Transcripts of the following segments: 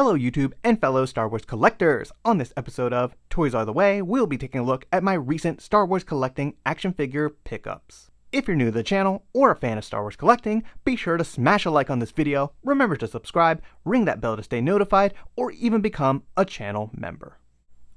Hello YouTube and fellow Star Wars collectors! On this episode of Toys Are the Way, we'll be taking a look at my recent Star Wars collecting action figure pickups. If you're new to the channel or a fan of Star Wars collecting, be sure to smash a like on this video, remember to subscribe, ring that bell to stay notified, or even become a channel member.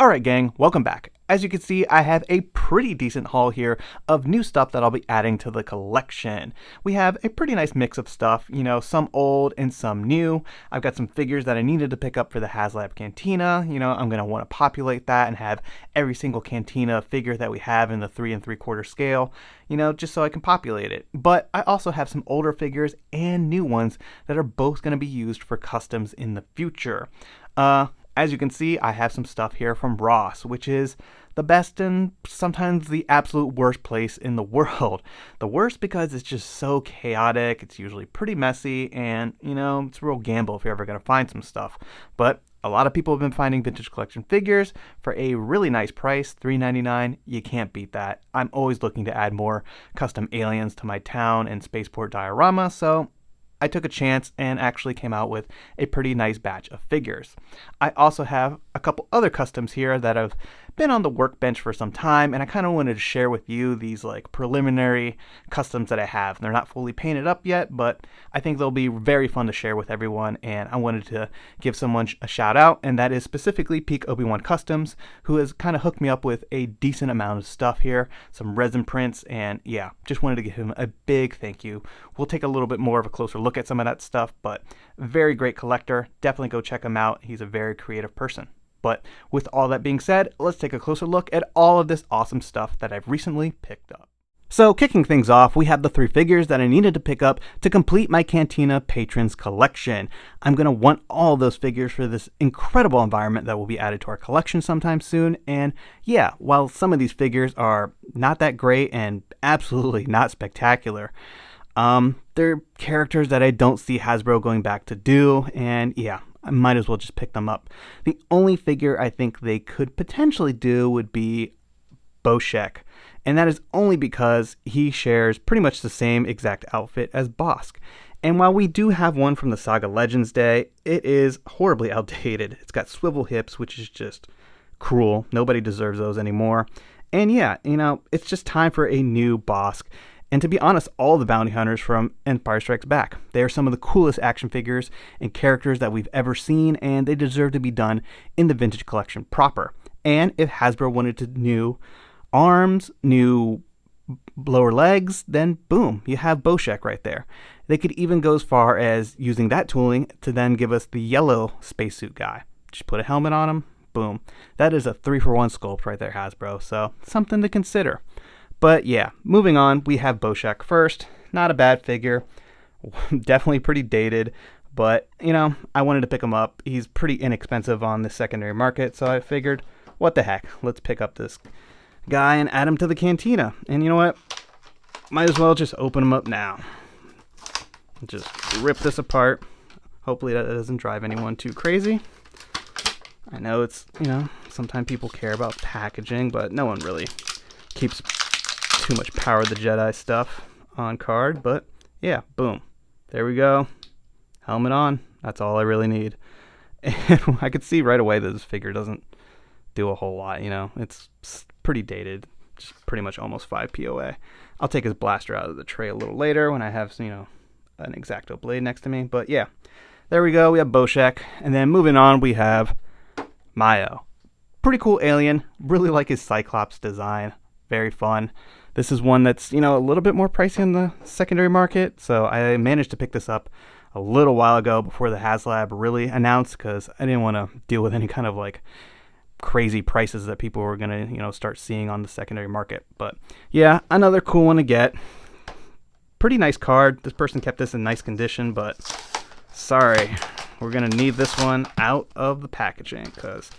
Alright gang, welcome back. As you can see, I have a pretty decent haul here of new stuff that I'll be adding to the collection. We have a pretty nice mix of stuff, you know, some old and some new. I've got some figures that I needed to pick up for the HasLab Cantina. You know, I'm going to want to populate that and have every single Cantina figure that we have in the 3 3/4 scale, you know, just so I can populate it. But I also have some older figures and new ones that are both going to be used for customs in the future. As you can see, I have some stuff here from Ross, which is the best and sometimes the absolute worst place in the world. The worst because it's just so chaotic, it's usually pretty messy, and, you know, it's a real gamble if you're ever going to find some stuff. But a lot of people have been finding vintage collection figures for a really nice price, $3.99. You can't beat that. I'm always looking to add more custom aliens to my town and spaceport diorama, so I took a chance and actually came out with a pretty nice batch of figures. I also have a couple other customs here that have been on the workbench for some time, and I kind of wanted to share with you these like preliminary customs that I have. They're not fully painted up yet, but I think they'll be very fun to share with everyone, and I wanted to give someone a shout out, and that is specifically Peak Obi-Wan Customs, who has kind of hooked me up with a decent amount of stuff here, some resin prints, and yeah, just wanted to give him a big thank you. We'll take a little bit more of a closer look at some of that stuff, but very great collector. Definitely go check him out. He's a very creative person. But with all that being said, let's take a closer look at all of this awesome stuff that I've recently picked up. So kicking things off, we have the 3 figures that I needed to pick up to complete my Cantina Patrons collection. I'm going to want all those figures for this incredible environment that will be added to our collection sometime soon. And yeah, while some of these figures are not that great and absolutely not spectacular, they're characters that I don't see Hasbro going back to do, and yeah, I might as well just pick them up. The only figure I think they could potentially do would be Boshek, and that is only because he shares pretty much the same exact outfit as Bosk. And while we do have one from the Saga Legends Day, it is horribly outdated. It's got swivel hips, which is just cruel. Nobody deserves those anymore. And yeah, you know, it's just time for a new Bosk. And to be honest, all the bounty hunters from Empire Strikes Back. They are some of the coolest action figures and characters that we've ever seen, and they deserve to be done in the vintage collection proper. And if Hasbro wanted to new arms, new lower legs, then boom, you have Boshek right there. They could even go as far as using that tooling to then give us the yellow spacesuit guy. Just put a helmet on him, boom. That is a 3-for-1 sculpt right there, Hasbro, so something to consider. But yeah, moving on, we have Boshek first. Not a bad figure. Definitely pretty dated, but you know, I wanted to pick him up. He's pretty inexpensive on the secondary market, so I figured, what the heck, let's pick up this guy and add him to the Cantina. And you know what? Might as well just open him up now. Just rip this apart. Hopefully that doesn't drive anyone too crazy. I know it's, you know, sometimes people care about packaging, but no one really keeps too much Power of the Jedi stuff on card. But yeah, boom, there we go, helmet on. That's all I really need. And I could see right away that this figure doesn't do a whole lot, you know. It's pretty dated, just pretty much almost 5 POA. I'll take his blaster out of the tray a little later when I have, you know, an X-Acto blade next to me. But yeah, there we go, we have Boshek. And then moving on, we have Mayo. Pretty cool alien. Really like his Cyclops design. Very fun. This is one that's, you know, a little bit more pricey in the secondary market, so I managed to pick this up a little while ago before the HasLab really announced, because I didn't want to deal with any kind of like crazy prices that people were going to, you know, start seeing on the secondary market. But yeah, another cool one to get. Pretty nice card. This person kept this in nice condition, but sorry, we're going to need this one out of the packaging because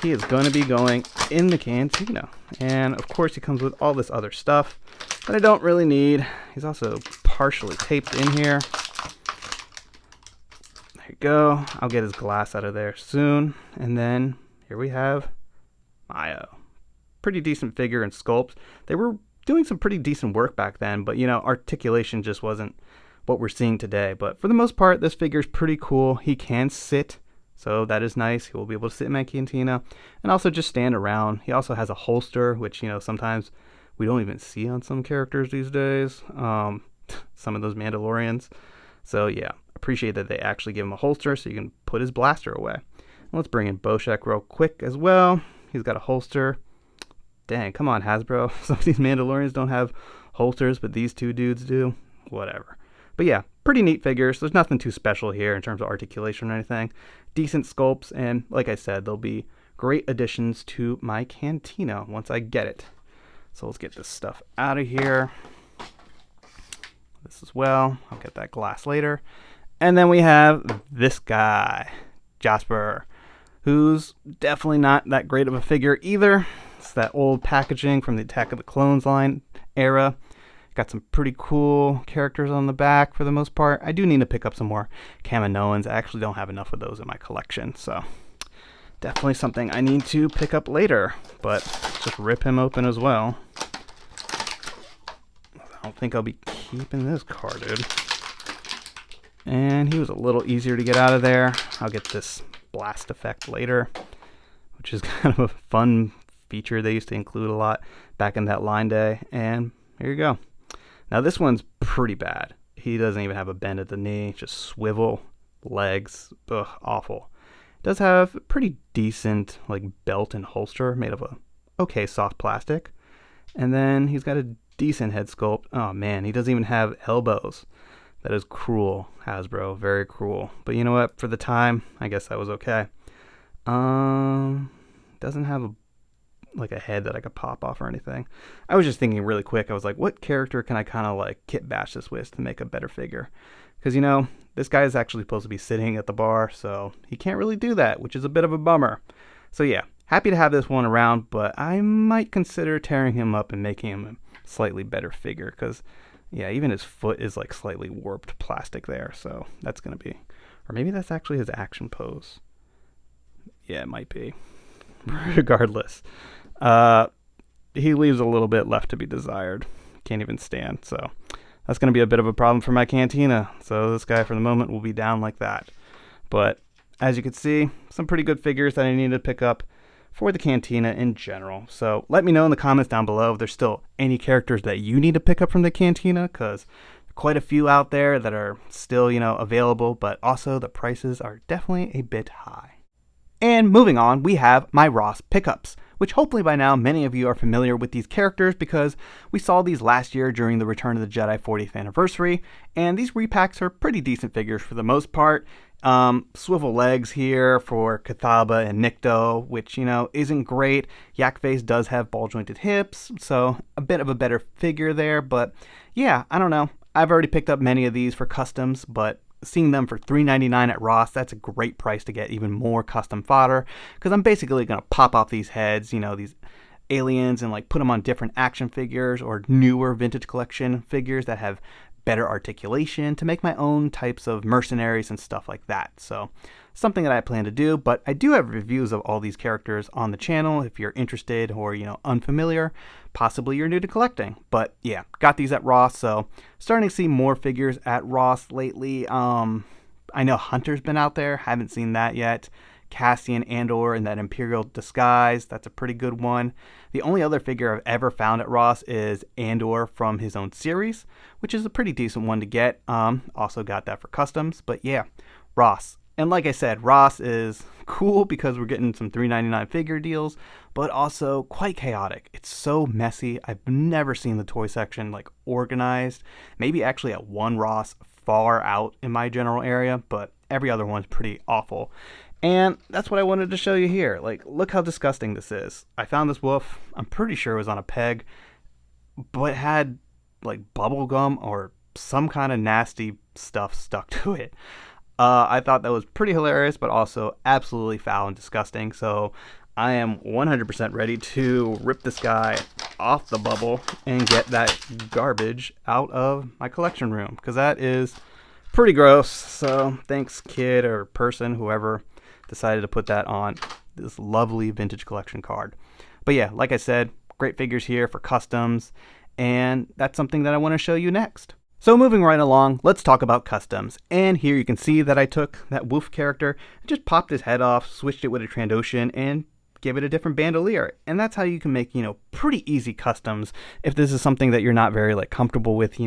he is going to be going in the Cantina. And of course he comes with all this other stuff that I don't really need. He's also partially taped in here. There you go. I'll get his glass out of there soon. And then here we have Mayo. Pretty decent figure and sculpt. They were doing some pretty decent work back then, but you know, articulation just wasn't what we're seeing today. But for the most part, this figure is pretty cool. He can sit So that is nice. He will be able to sit in my Cantina and also just stand around. He also has a holster, which, sometimes we don't even see on some characters these days. Some of those Mandalorians. So yeah, appreciate that they actually give him a holster so you can put his blaster away. Let's bring in Boshek real quick as well. He's got a holster. Dang, come on, Hasbro. Some of these Mandalorians don't have holsters, but these two dudes do. Whatever. But yeah, pretty neat figures. There's nothing too special here in terms of articulation or anything. Decent sculpts, and like I said, they'll be great additions to my Cantina once I get it. So let's get this stuff out of here. This as well. I'll get that glass later. And then we have this guy, Jasper, who's definitely not that great of a figure either. It's that old packaging from the Attack of the Clones line era. Got some pretty cool characters on the back for the most part. I do need to pick up some more Kaminoans. I actually don't have enough of those in my collection, so definitely something I need to pick up later. But let's just rip him open as well. I don't think I'll be keeping this carded. And he was a little easier to get out of there. I'll get this blast effect later, which is kind of a fun feature they used to include a lot back in that line day. And here you go. Now this one's pretty bad. He doesn't even have a bend at the knee, just swivel legs. Ugh, awful. Does have a pretty decent belt and holster made of a okay soft plastic. And then he's got a decent head sculpt. Oh man, he doesn't even have elbows. That is cruel, Hasbro. Very cruel. But you know what? For the time, I guess that was okay. Doesn't have a head that I could pop off or anything. I was just thinking really quick. I was like, what character can I kind of kit bash this with to make a better figure? Because, this guy is actually supposed to be sitting at the bar, so he can't really do that, which is a bit of a bummer. So yeah, happy to have this one around, but I might consider tearing him up and making him a slightly better figure, because yeah, even his foot is slightly warped plastic there, so that's going to be, or maybe that's actually his action pose. Yeah, it might be. Regardless, he leaves a little bit left to be desired. Can't even stand, so that's going to be a bit of a problem for my Cantina. So this guy for the moment will be down like that. But as you can see, some pretty good figures that I need to pick up for the Cantina in general. So let me know in the comments down below if there's still any characters that you need to pick up from the Cantina, because quite a few out there that are still, available, but also the prices are definitely a bit high. And moving on, we have my Ross pickups, which hopefully by now many of you are familiar with these characters because we saw these last year during the Return of the Jedi 40th anniversary, and these repacks are pretty decent figures for the most part. Swivel legs here for Cathaba and Nikto, which, isn't great. Yakface does have ball jointed hips, so a bit of a better figure there, but yeah, I don't know. I've already picked up many of these for customs, but seeing them for $3.99 at Ross, that's a great price to get even more custom fodder, because I'm basically going to pop off these heads, these aliens, and put them on different action figures or newer vintage collection figures that have better articulation to make my own types of mercenaries and stuff like that. So something that I plan to do, but I do have reviews of all these characters on the channel if you're interested or, unfamiliar. Possibly you're new to collecting. But yeah, got these at Ross, so starting to see more figures at Ross lately. I know Hunter's been out there, haven't seen that yet. Cassian Andor in that Imperial disguise, that's a pretty good one. The only other figure I've ever found at Ross is Andor from his own series, which is a pretty decent one to get. Also got that for customs, but yeah, Ross. And like I said, Ross is cool because we're getting some $3.99 figure deals, but also quite chaotic. It's so messy. I've never seen the toy section organized. Maybe actually at one Ross far out in my general area, but every other one's pretty awful. And that's what I wanted to show you here. Look how disgusting this is. I found this wolf. I'm pretty sure it was on a peg, but it had bubble gum or some kind of nasty stuff stuck to it. I thought that was pretty hilarious, but also absolutely foul and disgusting. So I am 100% ready to rip this guy off the bubble and get that garbage out of my collection room, because that is pretty gross. So thanks, kid or person, whoever decided to put that on this lovely vintage collection card. But yeah, like I said, great figures here for customs, and that's something that I want to show you next. So moving right along, let's talk about customs. And here you can see that I took that Wolf character, just popped his head off, switched it with a Trandoshan, and give it a different bandolier. And that's how you can make, pretty easy customs if this is something that you're not very comfortable with,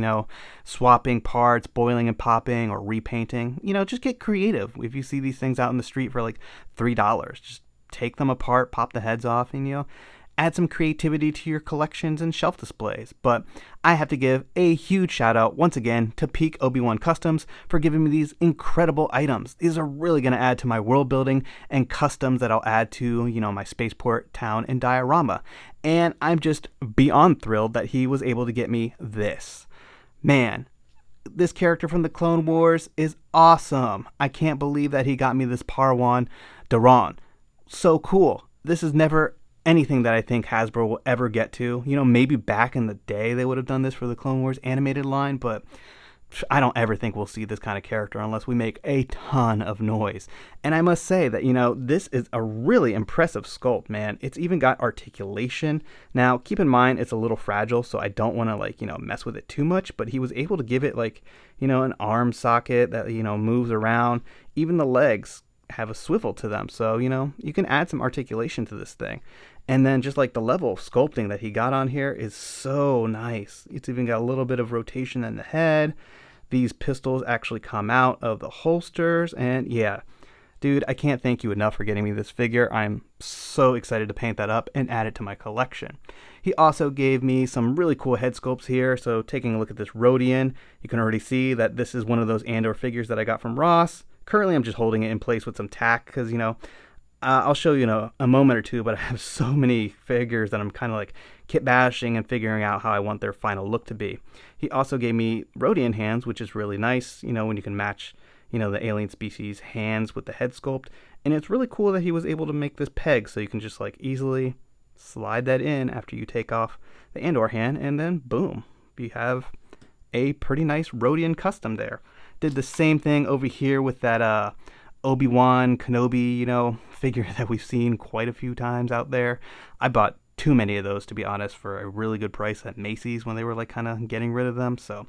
swapping parts, boiling and popping, or repainting. Just get creative. If you see these things out in the street for like $3, just take them apart, pop the heads off, and add some creativity to your collections and shelf displays. But I have to give a huge shout out once again to Peak Obi-Wan Customs for giving me these incredible items. These are really going to add to my world building and customs that I'll add to, my spaceport, town, and diorama. And I'm just beyond thrilled that he was able to get me this. Man, this character from the Clone Wars is awesome. I can't believe that he got me this Parwan Daron. So cool. This is never anything that I think Hasbro will ever get to. Maybe back in the day they would have done this for the Clone Wars animated line, but I don't ever think we'll see this kind of character unless we make a ton of noise. And I must say that, this is a really impressive sculpt, man. It's even got articulation. Now, keep in mind, it's a little fragile, so I don't want to, mess with it too much, but he was able to give it, an arm socket that, moves around. Even the legs have a swivel to them, so you can add some articulation to this thing. And then just the level of sculpting that he got on here is so nice. It's even got a little bit of rotation in the head. These pistols actually come out of the holsters, and yeah, dude, I can't thank you enough for getting me this figure. I'm so excited to paint that up and add it to my collection. He also gave me some really cool head sculpts here. So taking a look at this Rodian, you can already see that this is one of those Andor figures that I got from Ross. Currently, I'm just holding it in place with some tack because, I'll show you in a moment or two, but I have so many figures that I'm kind of kit bashing and figuring out how I want their final look to be. He also gave me Rodian hands, which is really nice, when you can match, the alien species hands with the head sculpt. And it's really cool that he was able to make this peg so you can just easily slide that in after you take off the Andor hand, and then boom, you have a pretty nice Rodian custom there. Did the same thing over here with that Obi-Wan Kenobi, figure that we've seen quite a few times out there. I bought too many of those, to be honest, for a really good price at Macy's when they were kind of getting rid of them. So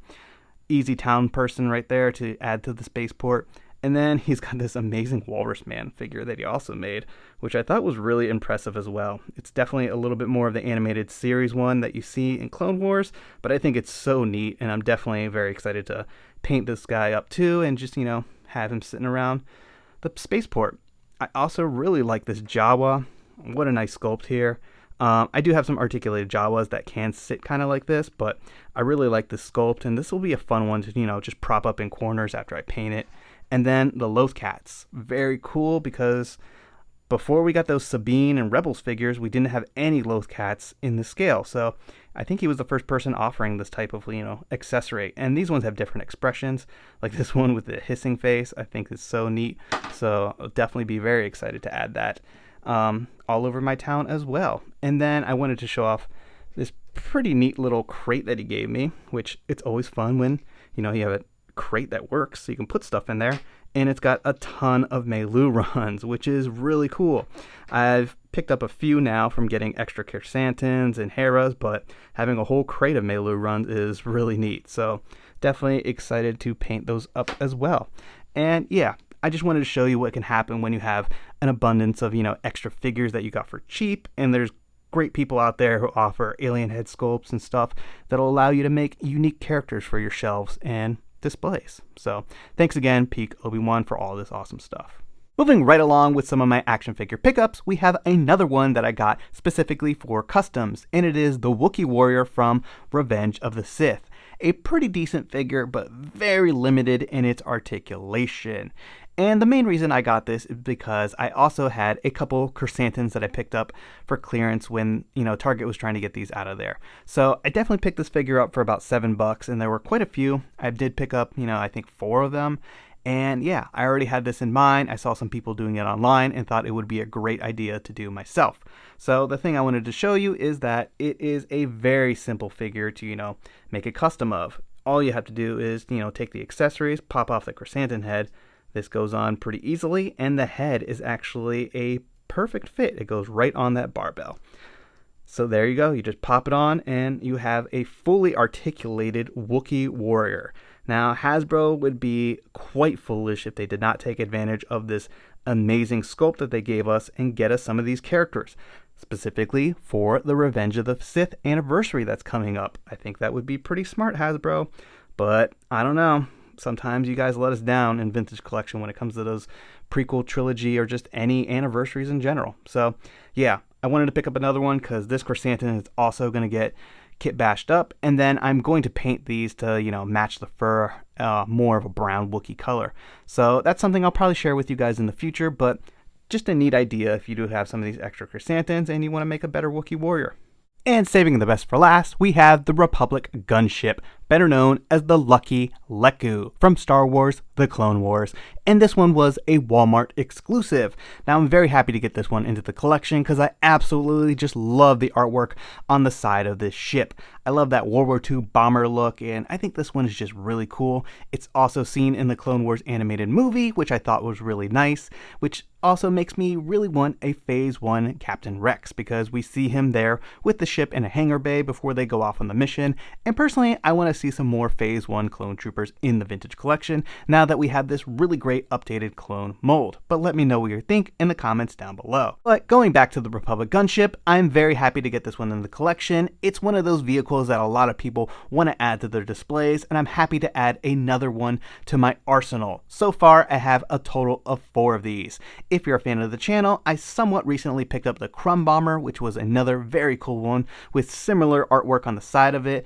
easy town person right there to add to the spaceport. And then he's got this amazing Walrus Man figure that he also made, which I thought was really impressive as well. It's definitely a little bit more of the animated series one that you see in Clone Wars, but I think it's so neat, and I'm definitely very excited to paint this guy up too and just, have him sitting around the spaceport. I also really like this Jawa. What a nice sculpt here. I do have some articulated Jawas that can sit kind of like this, but I really like this sculpt, and this will be a fun one to, just prop up in corners after I paint it. And then the Loth Cats. Very cool because before we got those Sabine and Rebels figures, we didn't have any Loth Cats in the scale. So I think he was the first person offering this type of, accessory. And these ones have different expressions. Like this one with the hissing face, I think is so neat. So I'll definitely be very excited to add that all over my town as well. And then I wanted to show off this pretty neat little crate that he gave me, which it's always fun when, you have a crate that works so you can put stuff in there, and it's got a ton of Melu runs, which is really cool. I've picked up a few now from getting extra Kersantins and Heras, but having a whole crate of Melu runs is really neat, so definitely excited to paint those up as well. And yeah, I just wanted to show you what can happen when you have an abundance of extra figures that you got for cheap, and there's great people out there who offer alien head sculpts and stuff that'll allow you to make unique characters for your shelves and displays. So thanks again, Peak Obi-Wan, for all this awesome stuff. Moving right along with some of my action figure pickups, we have another one that I got specifically for customs, and it is the Wookiee warrior from Revenge of the Sith. A pretty decent figure, but very limited in its articulation. And the main reason I got this is because I also had a couple Kersantins that I picked up for clearance when, Target was trying to get these out of there. So I definitely picked this figure up for about $7, and there were quite a few. I did pick up, I think 4 of them. And yeah, I already had this in mind. I saw some people doing it online and thought it would be a great idea to do myself. So the thing I wanted to show you is that it is a very simple figure to, make a custom of. All you have to do is, take the accessories, pop off the Kersantin head. This goes on pretty easily, and the head is actually a perfect fit. It goes right on that barbell. So there you go. You just pop it on and you have a fully articulated Wookiee warrior. Now, Hasbro would be quite foolish if they did not take advantage of this amazing sculpt that they gave us and get us some of these characters, specifically for the Revenge of the Sith anniversary that's coming up. I think that would be pretty smart, Hasbro, but I don't know. Sometimes you guys let us down in Vintage Collection when it comes to those prequel trilogy or just any anniversaries in general. So yeah, I wanted to pick up another one because this chrysanthemum is also going to get kit bashed up, and then I'm going to paint these to, match the fur, more of a brown Wookiee color. So that's something I'll probably share with you guys in the future, but just a neat idea if you do have some of these extra chrysanthemums and you want to make a better Wookiee warrior. And saving the best for last, we have the Republic Gunship, better known as the Lucky Leku from Star Wars The Clone Wars. And this one was a Walmart exclusive. Now I'm very happy to get this one into the collection because I absolutely just love the artwork on the side of this ship. I love that World War II bomber look, and I think this one is just really cool. It's also seen in the Clone Wars animated movie, which I thought was really nice, which also makes me really want a Phase 1 Captain Rex because we see him there with the ship in a hangar bay before they go off on the mission. And personally, I want to see some more Phase 1 clone troopers in the Vintage Collection now that we have this really great updated clone mold. But let me know what you think in the comments down below. But going back to the Republic Gunship, I'm very happy to get this one in the collection. It's one of those vehicles that a lot of people want to add to their displays, and I'm happy to add another one to my arsenal. So far, I have a total of 4 of these. If you're a fan of the channel, I somewhat recently picked up the Crumb Bomber, which was another very cool one with similar artwork on the side of it.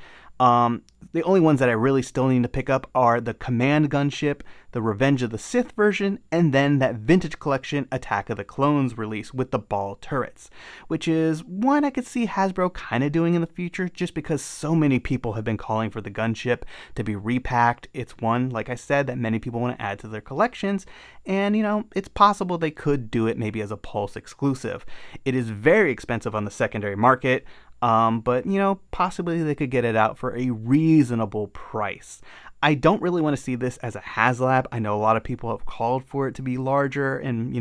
The only ones that I really still need to pick up are the Command Gunship, the Revenge of the Sith version, and then that Vintage Collection Attack of the Clones release with the ball turrets, which is one I could see Hasbro kind of doing in the future just because so many people have been calling for the gunship to be repacked. It's one, like I said, that many people want to add to their collections, and it's possible they could do it maybe as a Pulse exclusive. It is very expensive on the secondary market, but possibly they could get it out for a reasonable price. I don't really want to see this as a HasLab. I know a lot of people have called for it to be larger and,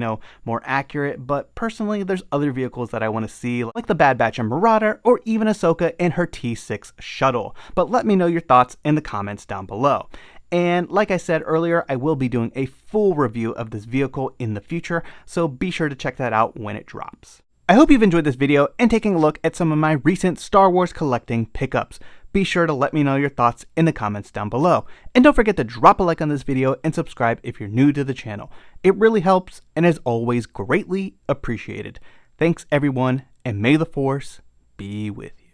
more accurate, but personally, there's other vehicles that I want to see, like the Bad Batch and Marauder, or even Ahsoka in her T6 shuttle. But let me know your thoughts in the comments down below. And like I said earlier, I will be doing a full review of this vehicle in the future, so be sure to check that out when it drops. I hope you've enjoyed this video and taking a look at some of my recent Star Wars collecting pickups. Be sure to let me know your thoughts in the comments down below. And don't forget to drop a like on this video and subscribe if you're new to the channel. It really helps and is always greatly appreciated. Thanks everyone, and may the Force be with you.